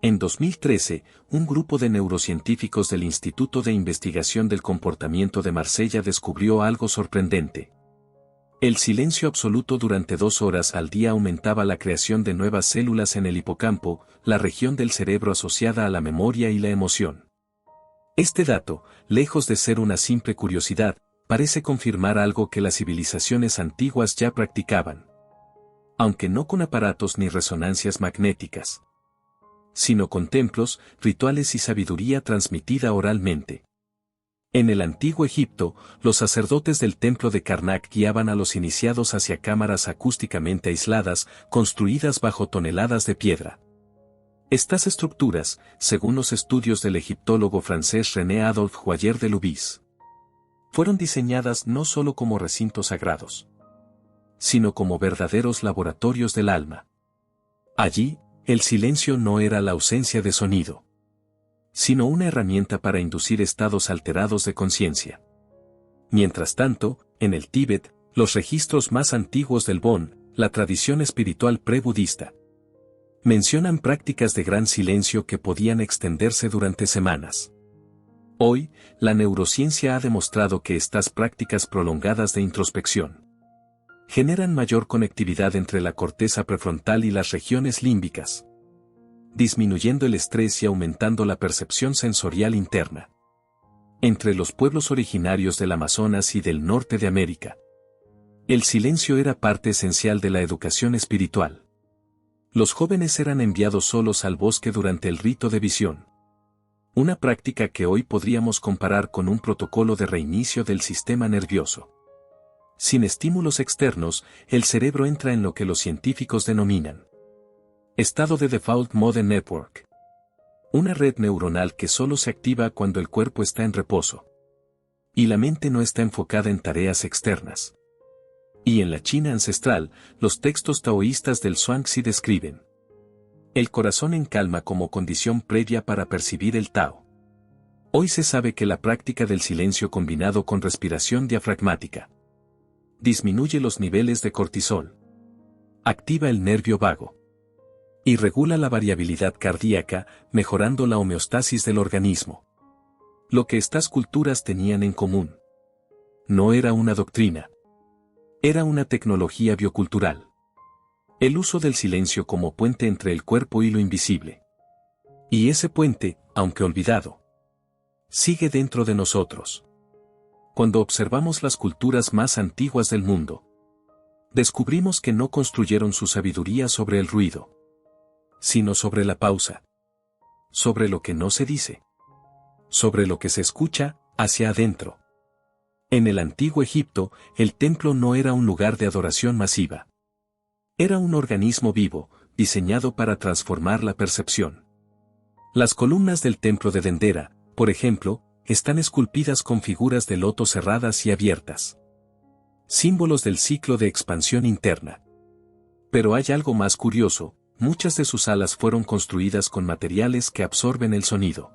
En 2013, un grupo de neurocientíficos del Instituto de Investigación del Comportamiento de Marsella descubrió algo sorprendente. El silencio absoluto durante 2 horas al día aumentaba la creación de nuevas células en el hipocampo, la región del cerebro asociada a la memoria y la emoción. Este dato, lejos de ser una simple curiosidad, parece confirmar algo que las civilizaciones antiguas ya practicaban. Aunque no con aparatos ni resonancias magnéticas, sino con templos, rituales y sabiduría transmitida oralmente. En el antiguo Egipto, los sacerdotes del templo de Karnak guiaban a los iniciados hacia cámaras acústicamente aisladas, construidas bajo toneladas de piedra. Estas estructuras, según los estudios del egiptólogo francés René Adolphe Joyer de Loubis, fueron diseñadas no solo como recintos sagrados, sino como verdaderos laboratorios del alma. Allí, el silencio no era la ausencia de sonido, sino una herramienta para inducir estados alterados de conciencia. Mientras tanto, en el Tíbet, los registros más antiguos del Bon, la tradición espiritual pre-budista, mencionan prácticas de gran silencio que podían extenderse durante semanas. Hoy, la neurociencia ha demostrado que estas prácticas prolongadas de introspección generan mayor conectividad entre la corteza prefrontal y las regiones límbicas, disminuyendo el estrés y aumentando la percepción sensorial interna. Entre los pueblos originarios del Amazonas y del norte de América, el silencio era parte esencial de la educación espiritual. Los jóvenes eran enviados solos al bosque durante el rito de visión, una práctica que hoy podríamos comparar con un protocolo de reinicio del sistema nervioso. Sin estímulos externos, el cerebro entra en lo que los científicos denominan estado de Default Mode Network. Una red neuronal que solo se activa cuando el cuerpo está en reposo y la mente no está enfocada en tareas externas. Y en la China ancestral, los textos taoístas del Zhuangzi describen el corazón en calma como condición previa para percibir el Tao. Hoy se sabe que la práctica del silencio combinado con respiración diafragmática disminuye los niveles de cortisol, activa el nervio vago y regula la variabilidad cardíaca, mejorando la homeostasis del organismo. Lo que estas culturas tenían en común no era una doctrina, era una tecnología biocultural. El uso del silencio como puente entre el cuerpo y lo invisible. Y ese puente, aunque olvidado, sigue dentro de nosotros. Cuando observamos las culturas más antiguas del mundo, descubrimos que no construyeron su sabiduría sobre el ruido, sino sobre la pausa, sobre lo que no se dice, sobre lo que se escucha hacia adentro. En el antiguo Egipto, el templo no era un lugar de adoración masiva. Era un organismo vivo, diseñado para transformar la percepción. Las columnas del templo de Dendera, por ejemplo, están esculpidas con figuras de loto cerradas y abiertas, símbolos del ciclo de expansión interna. Pero hay algo más curioso, muchas de sus alas fueron construidas con materiales que absorben el sonido.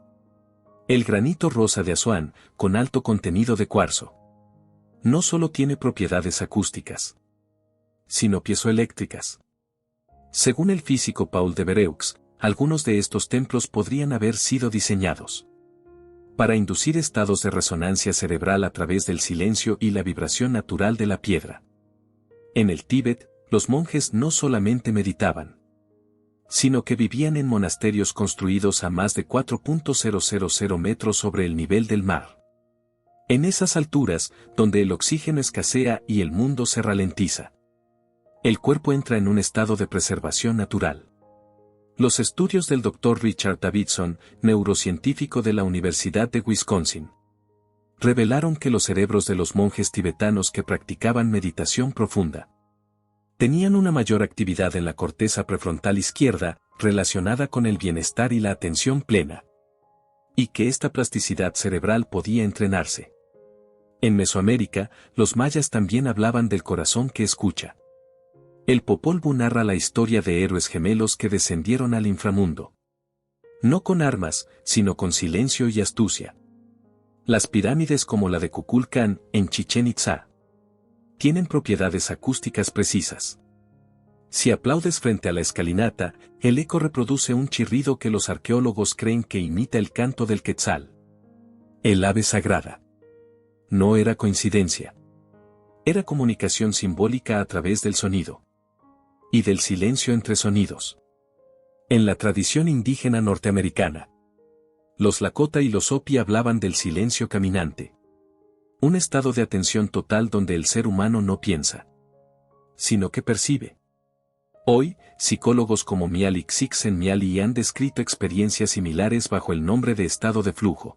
El granito rosa de Asuán, con alto contenido de cuarzo, no solo tiene propiedades acústicas, sino piezoeléctricas. Según el físico Paul Devereux, algunos de estos templos podrían haber sido diseñados para inducir estados de resonancia cerebral a través del silencio y la vibración natural de la piedra. En el Tíbet, los monjes no solamente meditaban, sino que vivían en monasterios construidos a más de 4.000 metros sobre el nivel del mar. En esas alturas, donde el oxígeno escasea y el mundo se ralentiza, el cuerpo entra en un estado de preservación natural. Los estudios del Dr. Richard Davidson, neurocientífico de la Universidad de Wisconsin, revelaron que los cerebros de los monjes tibetanos que practicaban meditación profunda tenían una mayor actividad en la corteza prefrontal izquierda, relacionada con el bienestar y la atención plena, y que esta plasticidad cerebral podía entrenarse. En Mesoamérica, los mayas también hablaban del corazón que escucha. El Popol Vuh narra la historia de héroes gemelos que descendieron al inframundo, no con armas, sino con silencio y astucia. Las pirámides como la de Kukulcán, en Chichén Itzá, tienen propiedades acústicas precisas. Si aplaudes frente a la escalinata, el eco reproduce un chirrido que los arqueólogos creen que imita el canto del quetzal. El ave sagrada. No era coincidencia. Era comunicación simbólica a través del sonido. Y del silencio entre sonidos. En la tradición indígena norteamericana, los Lakota y los Hopi hablaban del silencio caminante. Un estado de atención total donde el ser humano no piensa, sino que percibe. Hoy, psicólogos como Mihaly Csikszentmihalyi han descrito experiencias similares bajo el nombre de estado de flujo.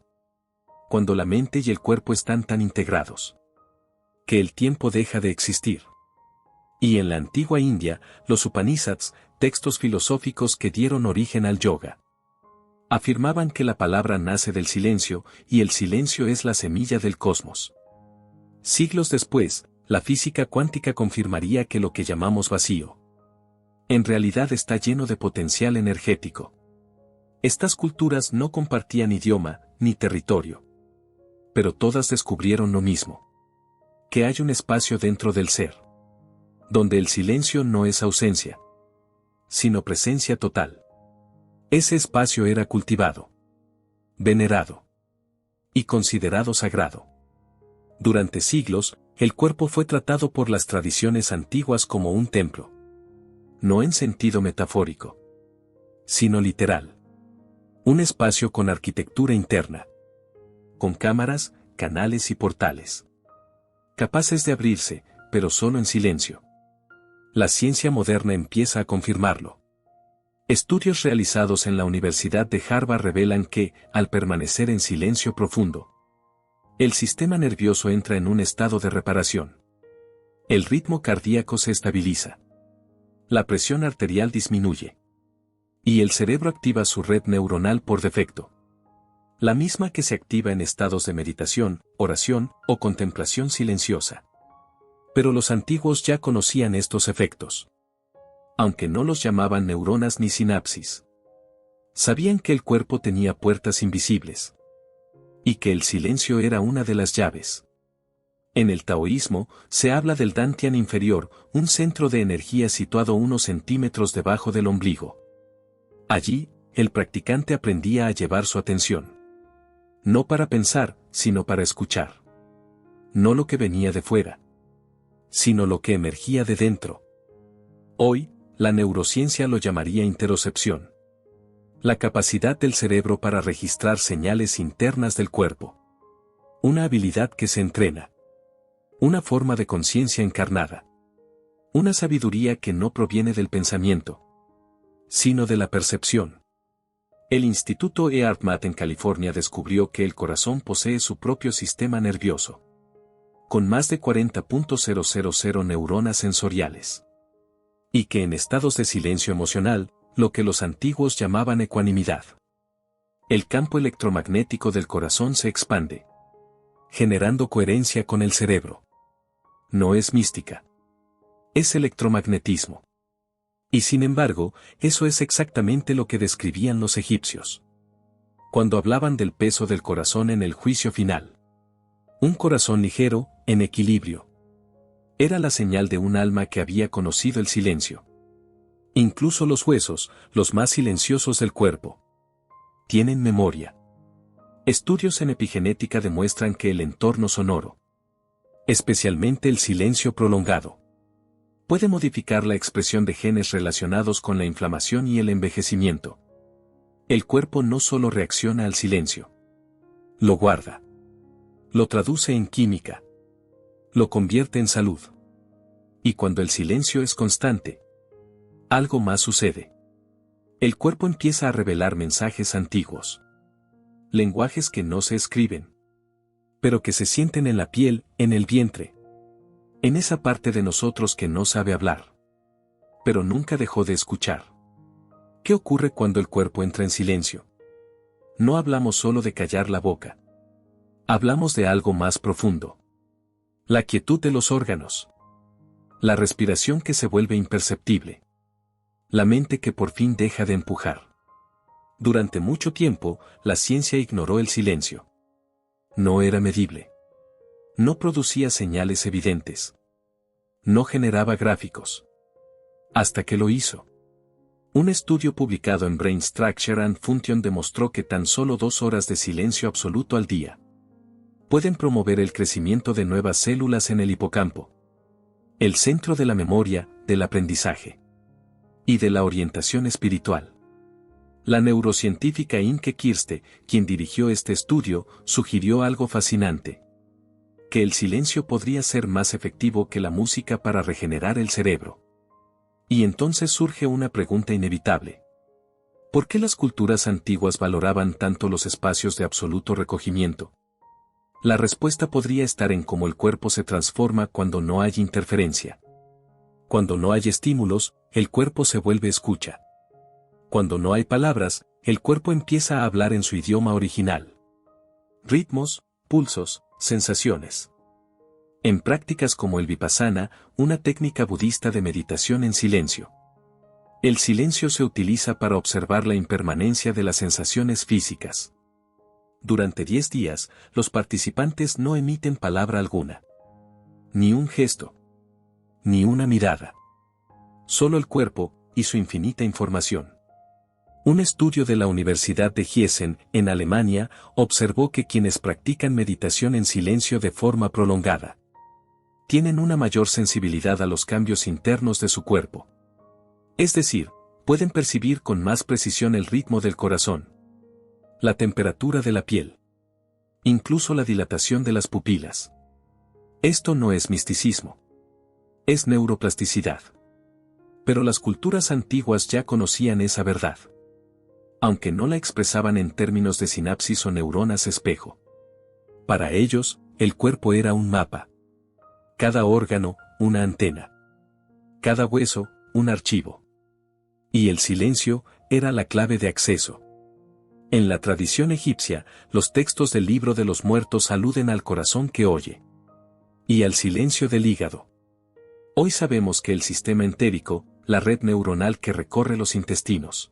Cuando la mente y el cuerpo están tan integrados, que el tiempo deja de existir. Y en la antigua India, los Upanishads, textos filosóficos que dieron origen al yoga, afirmaban que la palabra nace del silencio, y el silencio es la semilla del cosmos. Siglos después, la física cuántica confirmaría que lo que llamamos vacío, en realidad está lleno de potencial energético. Estas culturas no compartían idioma, ni territorio. Pero todas descubrieron lo mismo. Que hay un espacio dentro del ser, donde el silencio no es ausencia, sino presencia total. Ese espacio era cultivado, venerado y considerado sagrado. Durante siglos, el cuerpo fue tratado por las tradiciones antiguas como un templo. No en sentido metafórico, sino literal. Un espacio con arquitectura interna, con cámaras, canales y portales, capaces de abrirse, pero solo en silencio. La ciencia moderna empieza a confirmarlo. Estudios realizados en la Universidad de Harvard revelan que, al permanecer en silencio profundo, el sistema nervioso entra en un estado de reparación. El ritmo cardíaco se estabiliza. La presión arterial disminuye. Y el cerebro activa su red neuronal por defecto. La misma que se activa en estados de meditación, oración o contemplación silenciosa. Pero los antiguos ya conocían estos efectos. Aunque no los llamaban neuronas ni sinapsis. Sabían que el cuerpo tenía puertas invisibles. Y que el silencio era una de las llaves. En el taoísmo, se habla del dantian inferior, un centro de energía situado unos centímetros debajo del ombligo. Allí, el practicante aprendía a llevar su atención. No para pensar, sino para escuchar. No lo que venía de fuera, sino lo que emergía de dentro. Hoy, la neurociencia lo llamaría interocepción. La capacidad del cerebro para registrar señales internas del cuerpo. Una habilidad que se entrena. Una forma de conciencia encarnada. Una sabiduría que no proviene del pensamiento, sino de la percepción. El Instituto Earthmat en California descubrió que el corazón posee su propio sistema nervioso, con más de 40.000 neuronas sensoriales. Y que en estados de silencio emocional, lo que los antiguos llamaban ecuanimidad, el campo electromagnético del corazón se expande, generando coherencia con el cerebro. No es mística. Es electromagnetismo. Y sin embargo, eso es exactamente lo que describían los egipcios cuando hablaban del peso del corazón en el juicio final. Un corazón ligero, en equilibrio. Era la señal de un alma que había conocido el silencio. Incluso los huesos, los más silenciosos del cuerpo, tienen memoria. Estudios en epigenética demuestran que el entorno sonoro, especialmente el silencio prolongado, puede modificar la expresión de genes relacionados con la inflamación y el envejecimiento. El cuerpo no solo reacciona al silencio, lo guarda, lo traduce en química, lo convierte en salud. Y cuando el silencio es constante, algo más sucede. El cuerpo empieza a revelar mensajes antiguos. Lenguajes que no se escriben, pero que se sienten en la piel, en el vientre. En esa parte de nosotros que no sabe hablar, pero nunca dejó de escuchar. ¿Qué ocurre cuando el cuerpo entra en silencio? No hablamos solo de callar la boca. Hablamos de algo más profundo. La quietud de los órganos. La respiración que se vuelve imperceptible. La mente que por fin deja de empujar. Durante mucho tiempo, la ciencia ignoró el silencio. No era medible. No producía señales evidentes. No generaba gráficos. Hasta que lo hizo. Un estudio publicado en Brain Structure and Function demostró que tan solo 2 horas de silencio absoluto al día pueden promover el crecimiento de nuevas células en el hipocampo, el centro de la memoria, del aprendizaje y de la orientación espiritual. La neurocientífica Imke Kirste, quien dirigió este estudio, sugirió algo fascinante: que el silencio podría ser más efectivo que la música para regenerar el cerebro. Y entonces surge una pregunta inevitable. ¿Por qué las culturas antiguas valoraban tanto los espacios de absoluto recogimiento? La respuesta podría estar en cómo el cuerpo se transforma cuando no hay interferencia. Cuando no hay estímulos, el cuerpo se vuelve escucha. Cuando no hay palabras, el cuerpo empieza a hablar en su idioma original. Ritmos, pulsos, sensaciones. En prácticas como el Vipassana, una técnica budista de meditación en silencio, el silencio se utiliza para observar la impermanencia de las sensaciones físicas. Durante 10 días, los participantes no emiten palabra alguna. Ni un gesto. Ni una mirada. Solo el cuerpo, y su infinita información. Un estudio de la Universidad de Gießen, en Alemania, observó que quienes practican meditación en silencio de forma prolongada tienen una mayor sensibilidad a los cambios internos de su cuerpo. Es decir, pueden percibir con más precisión el ritmo del corazón, la temperatura de la piel, incluso la dilatación de las pupilas. Esto no es misticismo. Es neuroplasticidad. Pero las culturas antiguas ya conocían esa verdad, aunque no la expresaban en términos de sinapsis o neuronas espejo. Para ellos, el cuerpo era un mapa. Cada órgano, una antena. Cada hueso, un archivo. Y el silencio, era la clave de acceso. En la tradición egipcia, los textos del libro de los muertos aluden al corazón que oye. Y al silencio del hígado. Hoy sabemos que el sistema entérico, la red neuronal que recorre los intestinos,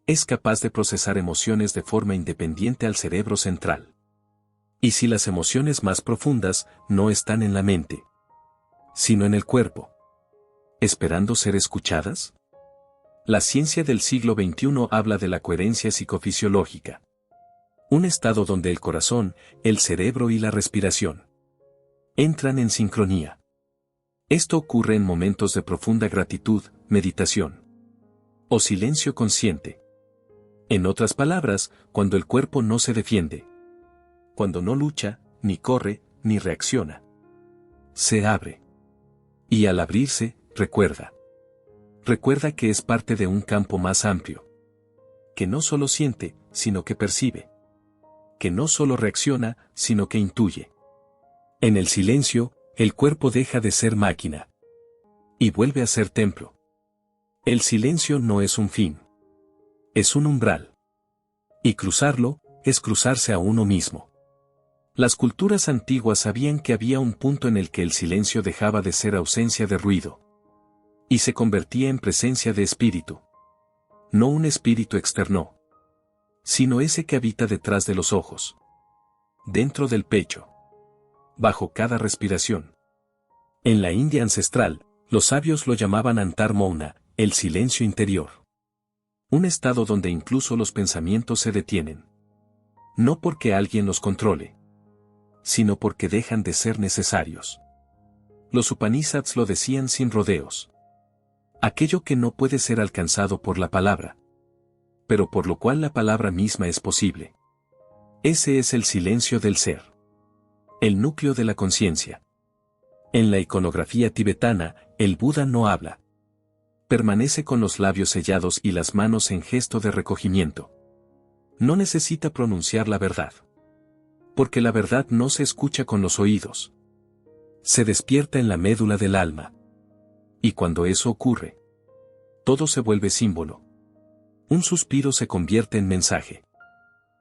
es capaz de procesar emociones de forma independiente al cerebro central. Y si las emociones más profundas no están en la mente, sino en el cuerpo, esperando ser escuchadas? La ciencia del siglo XXI habla de la coherencia psicofisiológica. Un estado donde el corazón, el cerebro y la respiración entran en sincronía. Esto ocurre en momentos de profunda gratitud, meditación o silencio consciente. En otras palabras, cuando el cuerpo no se defiende, cuando no lucha, ni corre, ni reacciona, se abre. Y al abrirse, recuerda. Recuerda que es parte de un campo más amplio. Que no solo siente, sino que percibe. Que no solo reacciona, sino que intuye. En el silencio, el cuerpo deja de ser máquina. Y vuelve a ser templo. El silencio no es un fin. Es un umbral. Y cruzarlo, es cruzarse a uno mismo. Las culturas antiguas sabían que había un punto en el que el silencio dejaba de ser ausencia de ruido y se convertía en presencia de espíritu. No un espíritu externo, sino ese que habita detrás de los ojos, dentro del pecho, bajo cada respiración. En la India ancestral, los sabios lo llamaban Antar Mouna, el silencio interior. Un estado donde incluso los pensamientos se detienen. No porque alguien los controle, sino porque dejan de ser necesarios. Los Upanishads lo decían sin rodeos. Aquello que no puede ser alcanzado por la palabra, pero por lo cual la palabra misma es posible. Ese es el silencio del ser. El núcleo de la conciencia. En la iconografía tibetana, el Buda no habla. Permanece con los labios sellados y las manos en gesto de recogimiento. No necesita pronunciar la verdad. Porque la verdad no se escucha con los oídos. Se despierta en la médula del alma. Y cuando eso ocurre, todo se vuelve símbolo. Un suspiro se convierte en mensaje.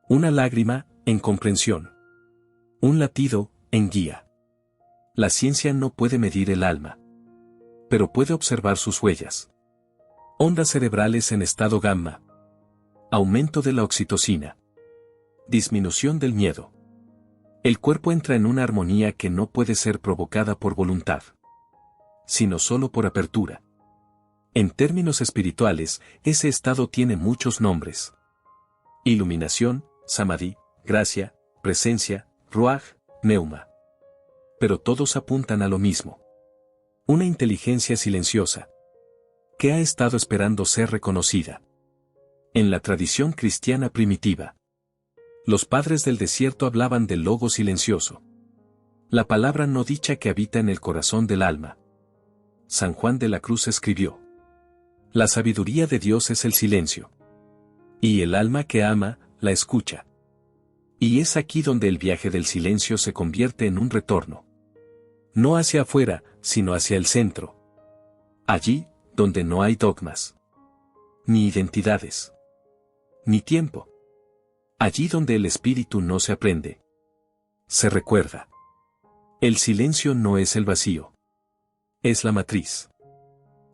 Una lágrima, en comprensión. Un latido, en guía. La ciencia no puede medir el alma, pero puede observar sus huellas. Ondas cerebrales en estado gamma. Aumento de la oxitocina. Disminución del miedo. El cuerpo entra en una armonía que no puede ser provocada por voluntad, sino solo por apertura. En términos espirituales, ese estado tiene muchos nombres. Iluminación, samadhi, gracia, presencia, ruaj, neuma. Pero todos apuntan a lo mismo. Una inteligencia silenciosa, que ha estado esperando ser reconocida. En la tradición cristiana primitiva, los padres del desierto hablaban del logo silencioso. La palabra no dicha que habita en el corazón del alma. San Juan de la Cruz escribió: la sabiduría de Dios es el silencio. Y el alma que ama, la escucha. Y es aquí donde el viaje del silencio se convierte en un retorno. No hacia afuera, sino hacia el centro. Allí, donde no hay dogmas, ni identidades, ni tiempo. Allí donde el espíritu no se aprende, se recuerda. El silencio no es el vacío. Es la matriz.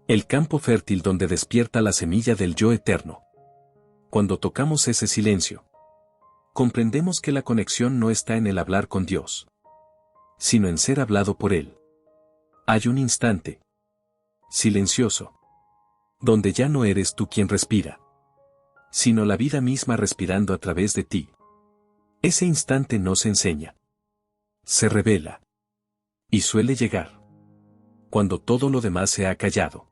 El campo fértil donde despierta la semilla del yo eterno. Cuando tocamos ese silencio, comprendemos que la conexión no está en el hablar con Dios, sino en ser hablado por Él. Hay un instante silencioso, donde ya no eres tú quien respira, sino la vida misma respirando a través de ti. Ese instante no se enseña, se revela, y suele llegar cuando todo lo demás se ha callado.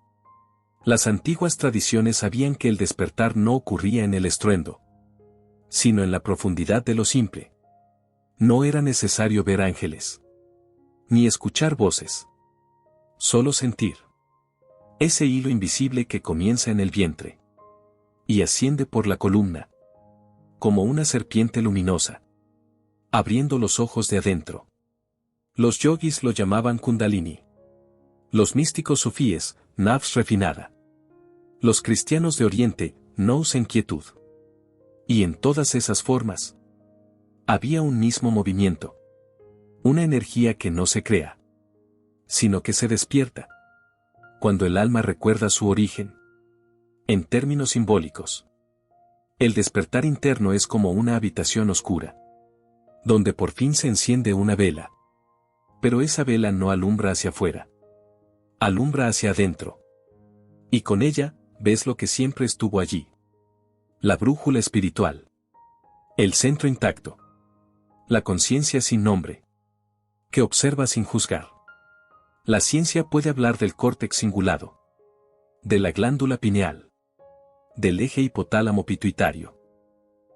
Las antiguas tradiciones sabían que el despertar no ocurría en el estruendo, sino en la profundidad de lo simple. No era necesario ver ángeles, ni escuchar voces, solo sentir. Ese hilo invisible que comienza en el vientre y asciende por la columna, como una serpiente luminosa, abriendo los ojos de adentro. Los yogis lo llamaban Kundalini. Los místicos sufíes, nafs refinada. Los cristianos de Oriente, nous en quietud. Y en todas esas formas, había un mismo movimiento. Una energía que no se crea, sino que se despierta. Cuando el alma recuerda su origen. En términos simbólicos, el despertar interno es como una habitación oscura, donde por fin se enciende una vela. Pero esa vela no alumbra hacia afuera, alumbra hacia adentro. Y con ella, ves lo que siempre estuvo allí. La brújula espiritual. El centro intacto. La conciencia sin nombre. Que observa sin juzgar. La ciencia puede hablar del córtex cingulado, de la glándula pineal, del eje hipotálamo pituitario.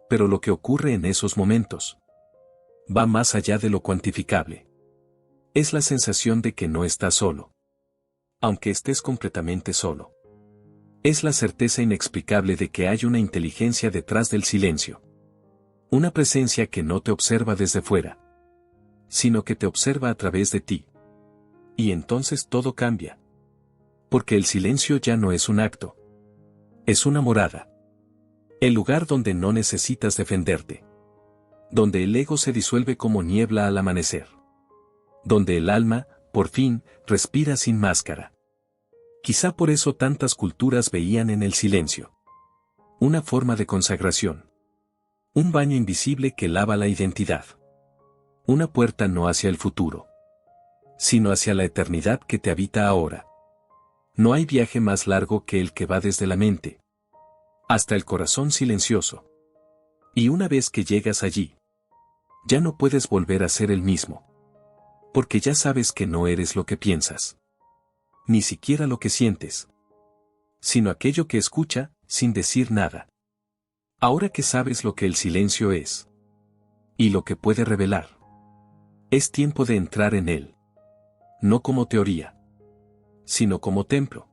Pero lo que ocurre en esos momentos va más allá de lo cuantificable. Es la sensación de que no estás solo, aunque estés completamente solo. Es la certeza inexplicable de que hay una inteligencia detrás del silencio. Una presencia que no te observa desde fuera, sino que te observa a través de ti. Y entonces todo cambia. Porque el silencio ya no es un acto. Es una morada. El lugar donde no necesitas defenderte. Donde el ego se disuelve como niebla al amanecer. Donde el alma, por fin, respira sin máscara. Quizá por eso tantas culturas veían en el silencio una forma de consagración. Un baño invisible que lava la identidad. Una puerta no hacia el futuro, sino hacia la eternidad que te habita ahora. No hay viaje más largo que el que va desde la mente hasta el corazón silencioso. Y una vez que llegas allí, ya no puedes volver a ser el mismo. Porque ya sabes que no eres lo que piensas. Ni siquiera lo que sientes. Sino aquello que escucha, sin decir nada. Ahora que sabes lo que el silencio es. Y lo que puede revelar. Es tiempo de entrar en él. No como teoría, sino como templo.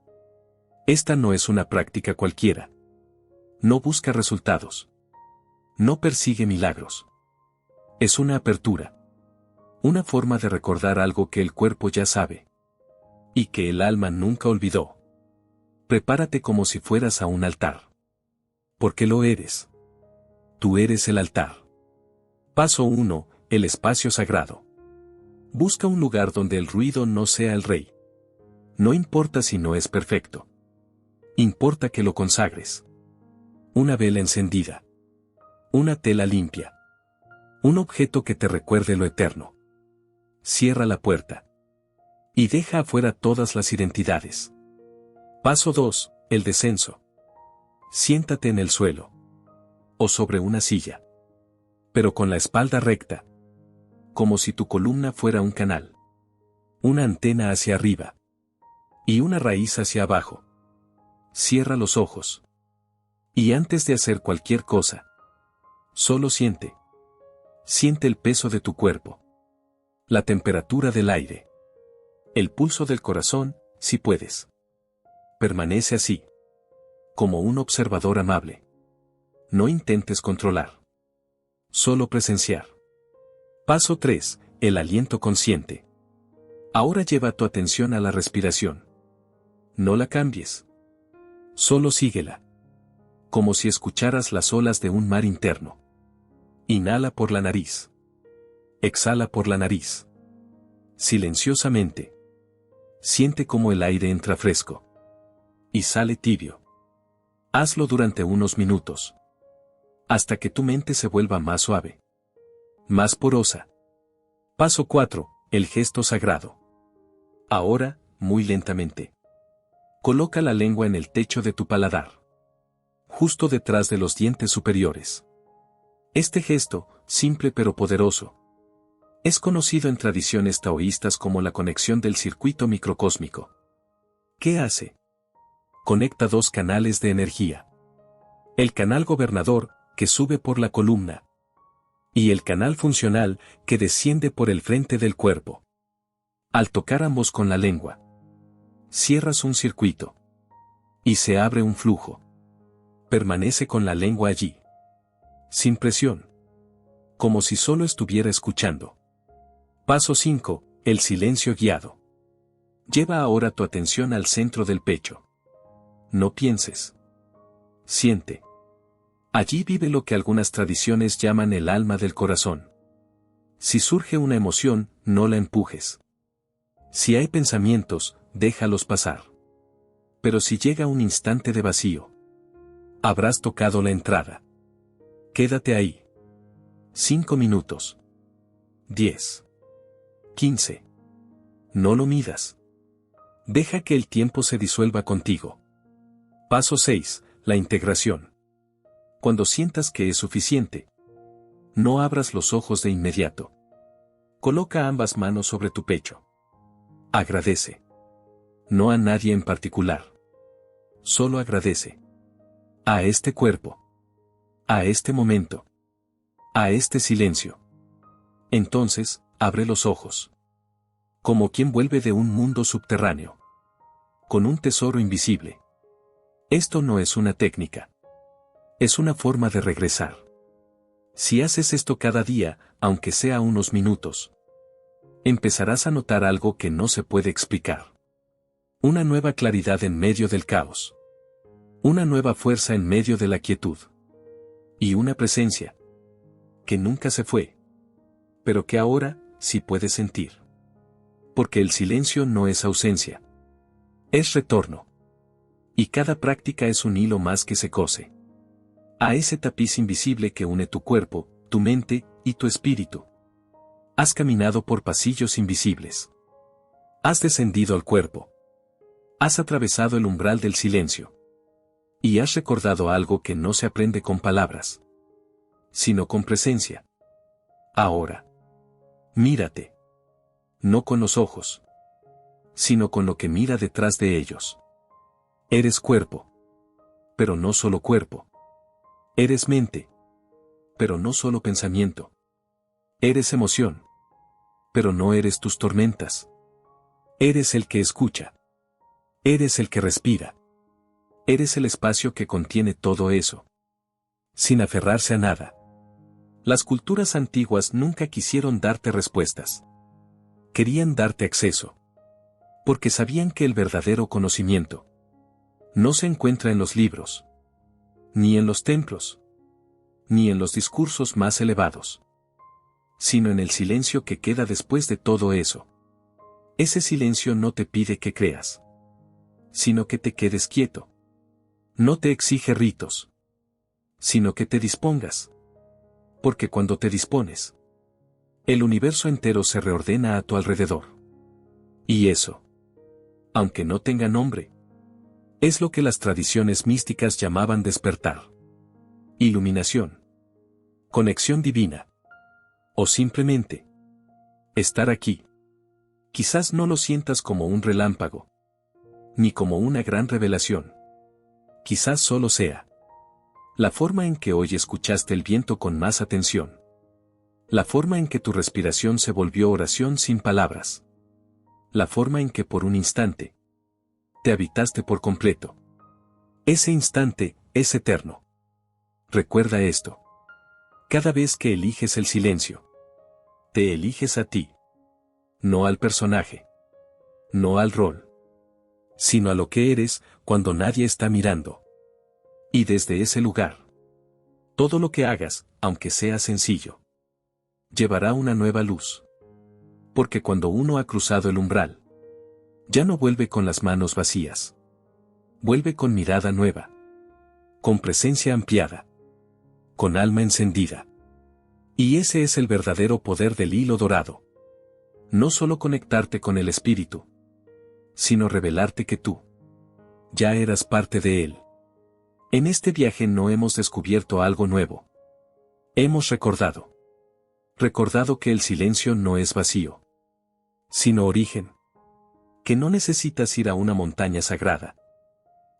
Esta no es una práctica cualquiera. No busca resultados. No persigue milagros. Es una apertura. Una forma de recordar algo que el cuerpo ya sabe. Y que el alma nunca olvidó. Prepárate como si fueras a un altar. Porque lo eres. Tú eres el altar. Paso 1. El espacio sagrado. Busca un lugar donde el ruido no sea el rey. No importa si no es perfecto. Importa que lo consagres. Una vela encendida. Una tela limpia. Un objeto que te recuerde lo eterno. Cierra la puerta. Y deja afuera todas las identidades. Paso 2. El descenso. Siéntate en el suelo. O sobre una silla. Pero con la espalda recta. Como si tu columna fuera un canal. Una antena hacia arriba. Y una raíz hacia abajo. Cierra los ojos. Y antes de hacer cualquier cosa, solo siente. Siente el peso de tu cuerpo. La temperatura del aire. El pulso del corazón, si puedes. Permanece así. Como un observador amable. No intentes controlar. Solo presenciar. Paso 3. El aliento consciente. Ahora lleva tu atención a la respiración. No la cambies. Solo síguela. Como si escucharas las olas de un mar interno. Inhala por la nariz. Exhala por la nariz. Silenciosamente. Siente cómo el aire entra fresco. Y sale tibio. Hazlo durante unos minutos. Hasta que tu mente se vuelva más suave. Más porosa. Paso 4. El gesto sagrado. Ahora, muy lentamente. Coloca la lengua en el techo de tu paladar. Justo detrás de los dientes superiores. Este gesto, simple pero poderoso, es conocido en tradiciones taoístas como la conexión del circuito microcósmico. ¿Qué hace? Conecta dos canales de energía. El canal gobernador, que sube por la columna. Y el canal funcional, que desciende por el frente del cuerpo. Al tocar ambos con la lengua, cierras un circuito. Y se abre un flujo. Permanece con la lengua allí. Sin presión. Como si solo estuviera escuchando. Paso 5. El silencio guiado. Lleva ahora tu atención al centro del pecho. No pienses. Siente. Allí vive lo que algunas tradiciones llaman el alma del corazón. Si surge una emoción, no la empujes. Si hay pensamientos, déjalos pasar. Pero si llega un instante de vacío, habrás tocado la entrada. Quédate ahí. 5 minutos. 10. 15. No lo midas. Deja que el tiempo se disuelva contigo. Paso 6. La integración. Cuando sientas que es suficiente, no abras los ojos de inmediato. Coloca ambas manos sobre tu pecho. Agradece. No a nadie en particular. Solo agradece. A este cuerpo. A este momento. A este silencio. Entonces, abre los ojos. Como quien vuelve de un mundo subterráneo. Con un tesoro invisible. Esto no es una técnica. Es una forma de regresar. Si haces esto cada día, aunque sea unos minutos, empezarás a notar algo que no se puede explicar. Una nueva claridad en medio del caos. Una nueva fuerza en medio de la quietud. Y una presencia que nunca se fue, pero que ahora sí puedes sentir. Porque el silencio no es ausencia. Es retorno. Y cada práctica es un hilo más que se cose a ese tapiz invisible que une tu cuerpo, tu mente y tu espíritu. Has caminado por pasillos invisibles. Has descendido al cuerpo. Has atravesado el umbral del silencio. Y has recordado algo que no se aprende con palabras, sino con presencia. Ahora, mírate. No con los ojos, sino con lo que mira detrás de ellos. Eres cuerpo. Pero no solo cuerpo. Eres mente. Pero no solo pensamiento. Eres emoción. Pero no eres tus tormentas. Eres el que escucha. Eres el que respira. Eres el espacio que contiene todo eso. Sin aferrarse a nada. Las culturas antiguas nunca quisieron darte respuestas. Querían darte acceso. Porque sabían que el verdadero conocimiento no se encuentra en los libros, ni en los templos, ni en los discursos más elevados, sino en el silencio que queda después de todo eso. Ese silencio no te pide que creas, sino que te quedes quieto. No te exige ritos, sino que te dispongas. Porque cuando te dispones, el universo entero se reordena a tu alrededor. Y eso, aunque no tenga nombre, Es lo que las tradiciones místicas llamaban despertar. Iluminación. Conexión divina. O simplemente estar aquí. Quizás no lo sientas como un relámpago, ni como una gran revelación. Quizás solo sea la forma en que hoy escuchaste el viento con más atención. La forma en que tu respiración se volvió oración sin palabras. La forma en que por un instante te habitaste por completo. Ese instante es eterno. Recuerda esto. Cada vez que eliges el silencio, te eliges a ti. No al personaje. No al rol. Sino a lo que eres cuando nadie está mirando. Y desde ese lugar, todo lo que hagas, aunque sea sencillo, llevará una nueva luz. Porque cuando uno ha cruzado el umbral, ya no vuelve con las manos vacías. Vuelve con mirada nueva. Con presencia ampliada. Con alma encendida. Y ese es el verdadero poder del hilo dorado. No solo conectarte con el espíritu, sino revelarte que tú ya eras parte de él. En este viaje no hemos descubierto algo nuevo. Hemos recordado que el silencio no es vacío, sino origen. Que no necesitas ir a una montaña sagrada,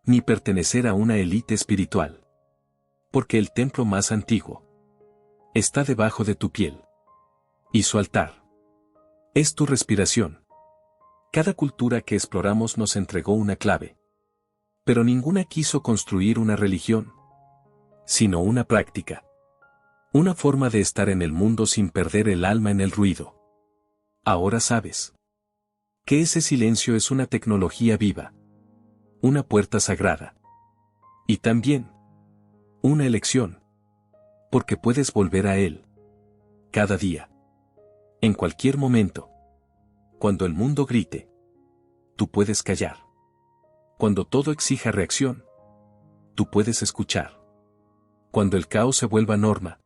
ni pertenecer a una élite espiritual. Porque el templo más antiguo está debajo de tu piel. Y su altar es tu respiración. Cada cultura que exploramos nos entregó una clave. Pero ninguna quiso construir una religión, sino una práctica. Una forma de estar en el mundo sin perder el alma en el ruido. Ahora sabes que ese silencio es una tecnología viva. Una puerta sagrada. Y también una elección. Porque puedes volver a él. Cada día. En cualquier momento. Cuando el mundo grite, tú puedes callar. Cuando todo exija reacción, tú puedes escuchar. Cuando el caos se vuelva norma,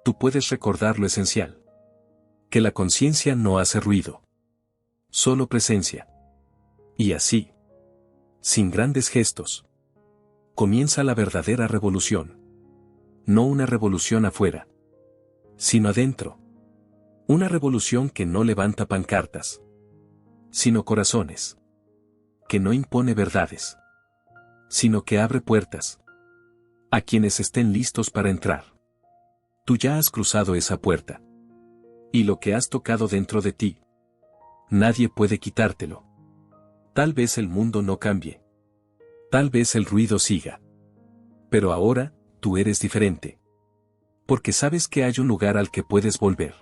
tú puedes recordar lo esencial. Que la conciencia no hace ruido. Solo presencia. Y así, sin grandes gestos, comienza la verdadera revolución. No una revolución afuera, sino adentro. Una revolución que no levanta pancartas, sino corazones. Que no impone verdades, sino que abre puertas a quienes estén listos para entrar. Tú ya has cruzado esa puerta. Y lo que has tocado dentro de ti, nadie puede quitártelo. Tal vez el mundo no cambie. Tal vez el ruido siga. Pero ahora, tú eres diferente. Porque sabes que hay un lugar al que puedes volver.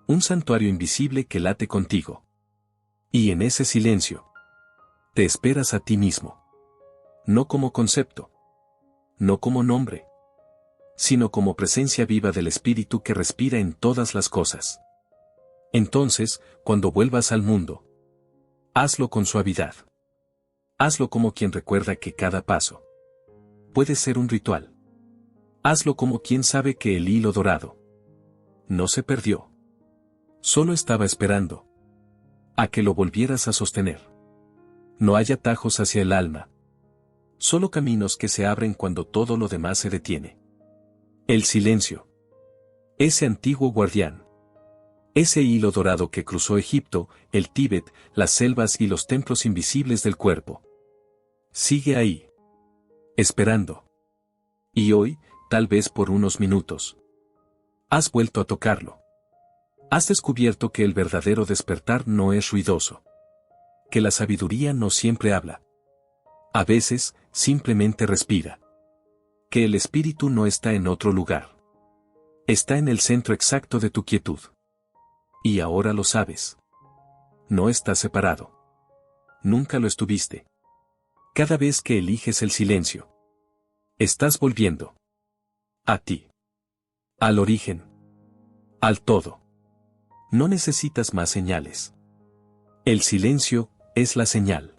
Un santuario invisible que late contigo. Y en ese silencio, te esperas a ti mismo. No como concepto. No como nombre. Sino como presencia viva del espíritu que respira en todas las cosas. Entonces, cuando vuelvas al mundo, hazlo con suavidad. Hazlo como quien recuerda que cada paso puede ser un ritual. Hazlo como quien sabe que el hilo dorado no se perdió. Solo estaba esperando a que lo volvieras a sostener. No hay atajos hacia el alma. Solo caminos que se abren cuando todo lo demás se detiene. El silencio. Ese antiguo guardián. Ese hilo dorado que cruzó Egipto, el Tíbet, las selvas y los templos invisibles del cuerpo. Sigue ahí. Esperando. Y hoy, tal vez por unos minutos, has vuelto a tocarlo. Has descubierto que el verdadero despertar no es ruidoso. Que la sabiduría no siempre habla. A veces, simplemente respira. Que el espíritu no está en otro lugar. Está en el centro exacto de tu quietud. Y ahora lo sabes. No estás separado. Nunca lo estuviste. Cada vez que eliges el silencio, estás volviendo a ti. Al origen. Al todo. No necesitas más señales. El silencio es la señal.